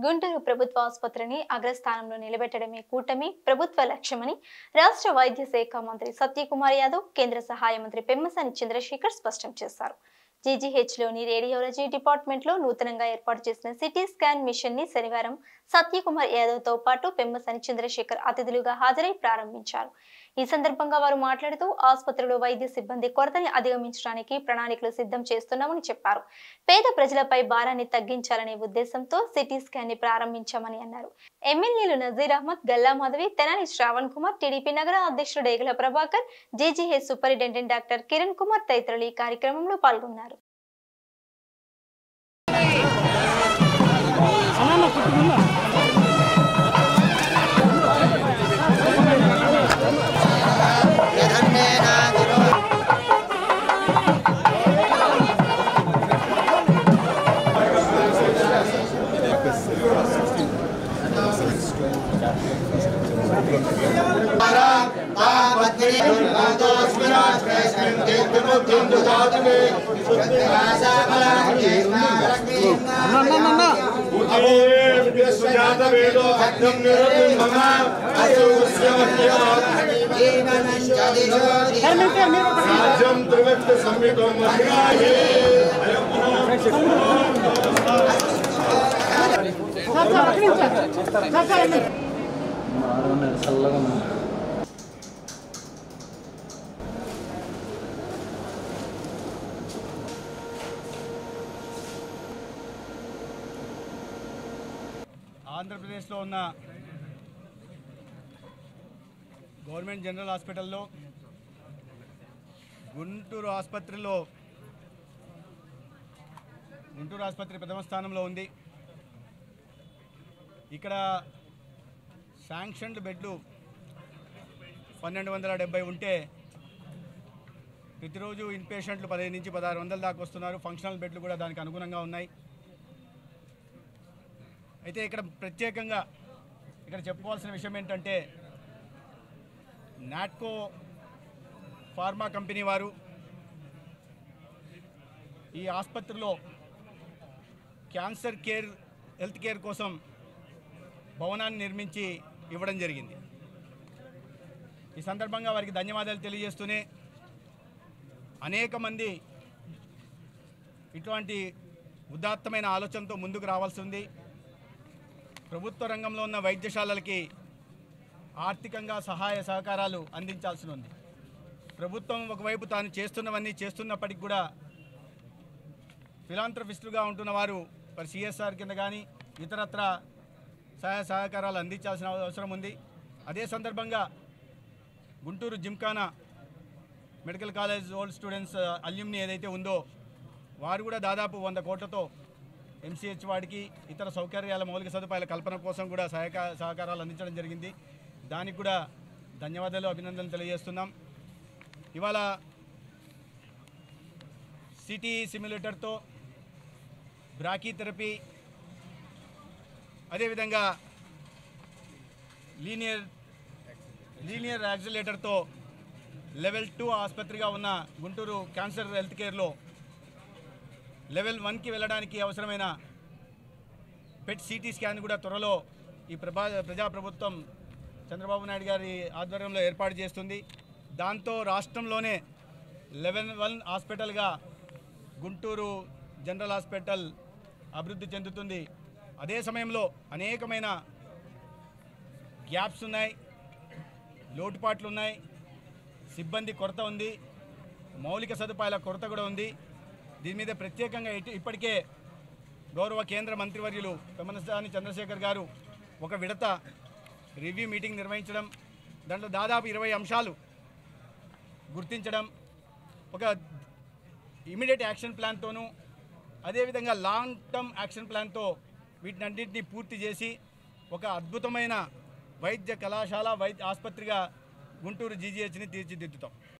గుంటూరు ప్రభుత్వ ఆసుపత్రిని అగ్రస్థానంలో నిలబెట్టడమే కూటమి ప్రభుత్వ లక్ష్యమని రాష్ట్ర వైద్య శాఖ మంత్రి సత్యకుమార్ యాదవ్, కేంద్ర సహాయ మంత్రి పెమ్మసాని చంద్రశేఖర్ స్పష్టం చేశారు. జీజీహెచ్లోని రేడియాలజీ డిపార్ట్మెంట్లో నూతనంగా ఏర్పాటు చేసిన సిటీ స్కాన్ మిషన్ ని శనివారం సత్యకుమార్ యాదవ్తో పాటు పెమ్మసాని చంద్రశేఖర్ అతిథులుగా హాజరై ప్రారంభించారు. ఈ సందర్భంగా వారు మాట్లాడుతూ ఆసుపత్రిలో వైద్య సిబ్బంది కొరతని అధిగమించడానికి ప్రణాళికలు సిద్ధం చేస్తున్నామని చెప్పారు. పేద ప్రజలపై భారాన్ని తగ్గించాలనే ఉద్దేశంతో సిటీ స్కాన్ ని ప్రారంభించామని అన్నారు. ఎమ్మెల్యేలు నజీర్ అహ్మద్, గల్లా మాధవి, తెనాలి శ్రావణ్ కుమార్, టీడీపీ నగర అధ్యక్షుడు Degala Prabhakar, GGH superintendent doctor Kiran Kumar తదితరులు ఈ కార్యక్రమంలో పాల్గొన్నారు. ఆంధ్రప్రదేశ్లో ఉన్న గవర్నమెంట్ జనరల్ హాస్పిటల్లో గుంటూరు ఆసుపత్రి ప్రథమ స్థానంలో ఉంది. ఇక్కడ శాంక్షన్డ్ బెడ్లు 1270 ఉంటే ప్రతిరోజు ఇన్పేషెంట్లు 15 నుంచి 1600 దాకా వస్తున్నారు. ఫంక్షనల్ బెడ్లు కూడా దానికి అనుగుణంగా ఉన్నాయి. అయితే ఇక్కడ ప్రత్యేకంగా చెప్పుకోవాల్సిన విషయం ఏంటంటే, నాట్కో ఫార్మా కంపెనీ వారు ఈ ఆసుపత్రిలో క్యాన్సర్ హెల్త్ కేర్ కోసం భవనాన్ని నిర్మించి ఇవ్వడం జరిగింది. ఈ సందర్భంగా వారికి ధన్యవాదాలు తెలియజేస్తూనే, అనేక మంది ఇటువంటి ఉదాత్తమైన ఆలోచనతో ముందుకు రావాల్సి ఉంది. ప్రభుత్వ రంగంలో ఉన్న వైద్యశాలలకి ఆర్థికంగా సహాయ సహకారాలు అందించాల్సి ఉంది. ప్రభుత్వం ఒకవైపు తాను చేస్తున్నవన్నీ చేస్తున్నప్పటికీ కూడా ఫిలాంథ్రపిస్టులుగా ఉంటున్న వారు మరి సిఎస్ఆర్ కింద కానీ ఇతరత్ర సహాయ సహకారాలు అందించాల్సిన అవసరం ఉంది. అదే సందర్భంగా Guntur Gymkhana medical college old students alumni ఏదైతే ఉందో వారు కూడా దాదాపు 100 కోట్లతో ఎంసీహెచ్ వాడికి ఇతర సౌకర్యాల మౌలిక సదుపాయాల కల్పన కోసం కూడా సహకారాలు అందించడం జరిగింది. దానికి కూడా ధన్యవాదాలు, అభినందనలు తెలియజేస్తున్నాం. ఇవాళ సిటీ సిమ్యులేటర్తో బ్రాకీథెరపీ, అదేవిధంగా లీనియర్ యాక్సిలేటర్తో లెవెల్ 2 ఆసుపత్రిగా ఉన్న గుంటూరు క్యాన్సర్ హెల్త్ కేర్లో లెవెల్ 1కి వెళ్ళడానికి అవసరమైన పెట్ సిటీ స్కాన్ కూడా త్వరలో ఈ ప్రజాప్రభుత్వం చంద్రబాబు నాయుడు గారి ఆధ్వర్యంలో ఏర్పాటు చేస్తుంది. దాంతో రాష్ట్రంలోనే లెవెల్ 1 హాస్పిటల్గా గుంటూరు జనరల్ హాస్పిటల్ అభివృద్ధి చెందుతుంది. అదే సమయంలో అనేకమైన గ్యాప్స్ ఉన్నాయి, లోటుపాట్లు ఉన్నాయి, సిబ్బంది కొరత ఉంది, మౌలిక సదుపాయాల కొరత కూడా ఉంది. దీని మీద ప్రత్యేకంగా ఇప్పటికే గౌరవ కేంద్ర మంత్రివర్యులు పెమ్మసాని చంద్రశేఖర్ గారు ఒక విడత రివ్యూ మీటింగ్ నిర్వహించడం, దాంట్లో దాదాపు 20 అంశాలు గుర్తించడం, ఒక ఇమీడియట్ యాక్షన్ ప్లాన్తోనూ అదేవిధంగా లాంగ్ టర్మ్ యాక్షన్ ప్లాన్తో వీటినన్నింటినీ పూర్తి చేసి ఒక అద్భుతమైన వైద్య కళాశాల ఆసుపత్రిగా గుంటూరు జీజీహెచ్ని తీర్చిదిద్దుతాం.